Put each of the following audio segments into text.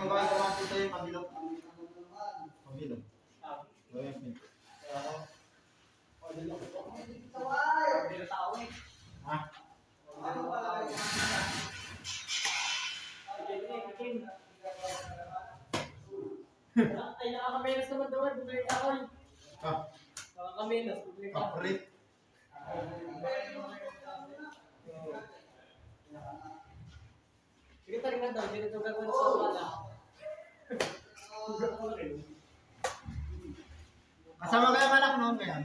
magkakain kamatis sa'yo, pabilog. Pabilog. Gawin mo. Ha? Ay, nakakamenos naman doon. Bumalik ako. Ha? Nakakamenos. Bumalik ako. Kaprit. Sige, tarik na daw. Dito gagawin sa wala. Kasama kayo anak noon ngayon?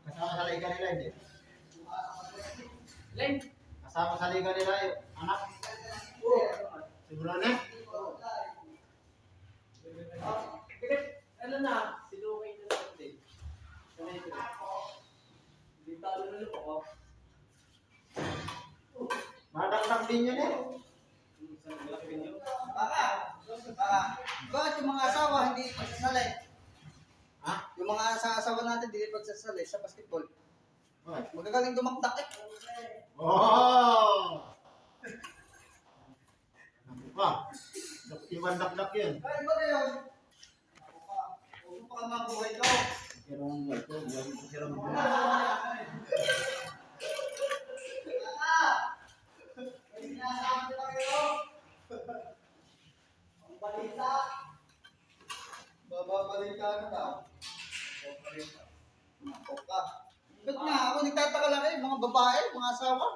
Kasama sa liga nila, hindi? Len. Kasama sa liga nila, anak? Siguro na? Sige, ano na? Sinukay na lang din. Sanay ko. Hindi talo na lang ako. Madakdak din yun eh. Bakit yung mga asawa hindi pagsasali? Ha? Yung mga asawa natin hindi pagsasali sa basketball. Okay. Magagaling dumakdak eh. Oh! Naku ka. Ibang dakdak yun. Kaya ba na yun? Huwag pa ka mabuhay ko. Pero ang buhay ko, buhay ko sila mag May sinasabi na kayo. Ang balita. Bababalita na daw. Bababalita. Ako ka. Ba't nga ako nagtataka lang kayo, mga babae, mga asawa.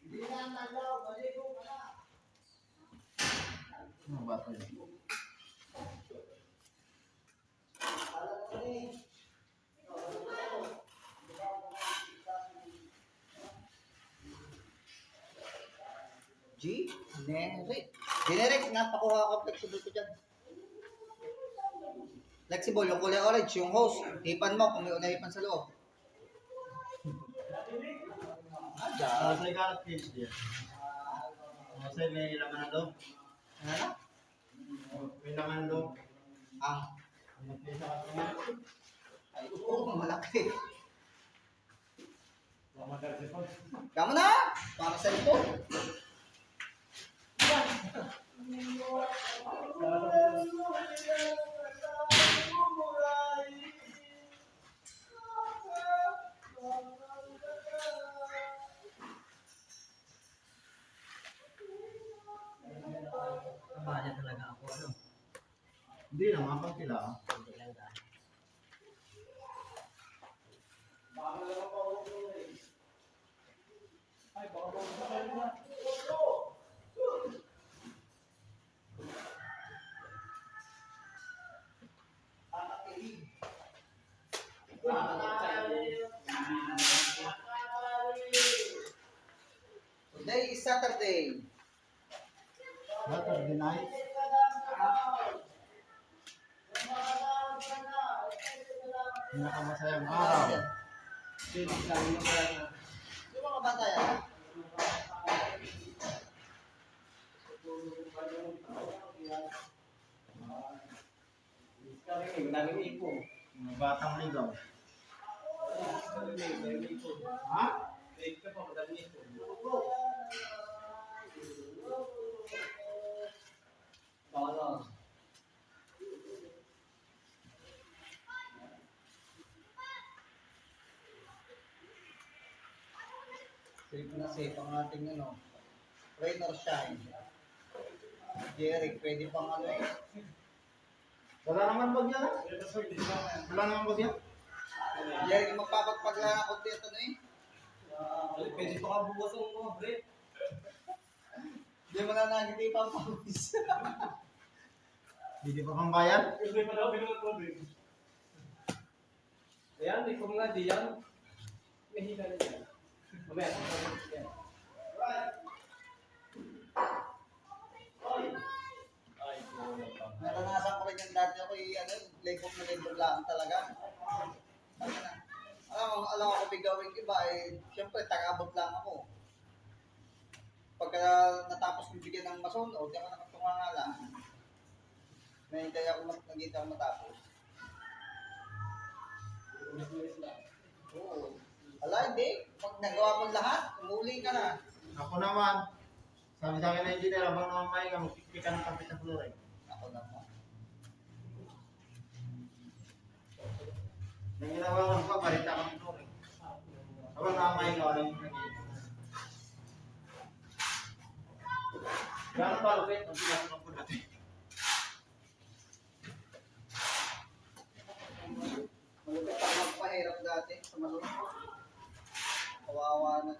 Hindi na nalaw, baligo ka na. Ano ba ito yun? Alam mo eh. Generic. Generic, napakuha ko flexible ko dyan. Flexible, yung kulay orange, yung hose. Hipan mo kung may unahipan sa loob. Sa ikalat kids din. Kasi may laman na doon. Ano na? May laman na doon. Ang. May pisa ka naman. Ay, oo, malaki. Kamo na! Para sa ito. Kabaya talaga ako. Ano? Hindi naman, pag sila. Hindi lang dahil. Today is Saturday. Saturday night. Pinakamasayang araw. Yung mga bata yan. Mga batang ligaw. Ha? Safe na safe ang ating ano. Rain or shine. Jerry, pwede pang ano eh. Wala naman bagya na? Wala naman bagya? Jerry, magpapagpag lang ako dito ano eh. Pwede pa ka bukas ang mga break. Hindi mo na nakikita ang pawis. Hindi pa kang bayan? Ayan, may kung nga diyan. May hila na dyan. Mamaya, yan. Ay, kulang pa. Naranasan ko rin yung dati ako ano, labor lang talaga. Alam ako bigawin iba eh, siyempre tagabot lang ako. Pagka natapos kong bigyan ng mason, o di ako nakatunga nga lang. May hindi ako naging ako matapos. Oo. hindi. Pag nagawa mo lahat, umuli ka na. Ako naman, sabi sa akin na engineer, habang namamay ka, magpipik ka ng kapit ng fluoride. Ako naman. Nang ginawa ko, parita ka ng fluoride. Habang namamay ka, walang naging. Gano'n pa, lupit, ang pilas ng pulat. Malupit ako magpahirap dati sa malupit. Kawawa na.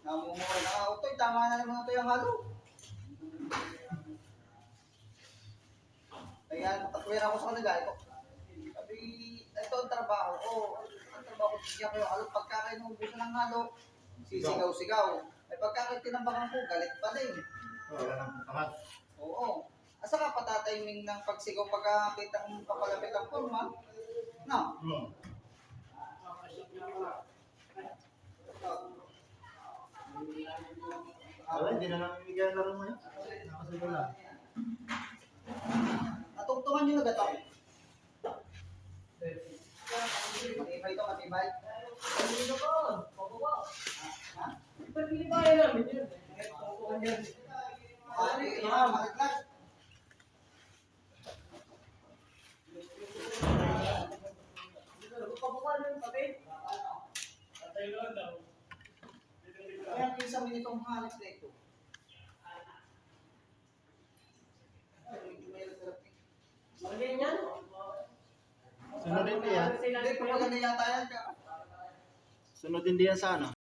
Namumura na. Utoy, tama na naman ito yung halo. Ayan, tatwira ako sa kanila. Sabi, ito ang trabaho ko. Ang trabaho ko, bigyan ko yung halo. Pagka kayo naubusan ng halo, sisigaw-sigaw. Ay pagka kayo tinambakan ko, galit pa din. Wala nang putahan. Oo. Asa ka patatiming ng pagsigaw pagkakita ng papalapit ang forma? No? Wala, hindi na namin bigyan ng laro mo yan. Nakasubo lang. Natungtungan nyo na gato. Matibay ito, matibay. Hindi na ka. Pababa. Ha? Ba't pinibayan namin yun? Pagkuhan yan. Maliglag. Pababa na yung papel. Patay lang daw. Kaya yung isang minitong halos na ito. Magaling yan. Sunod din yan. Hindi, kung maganda yata yan ka. Sunod din yan sa ano.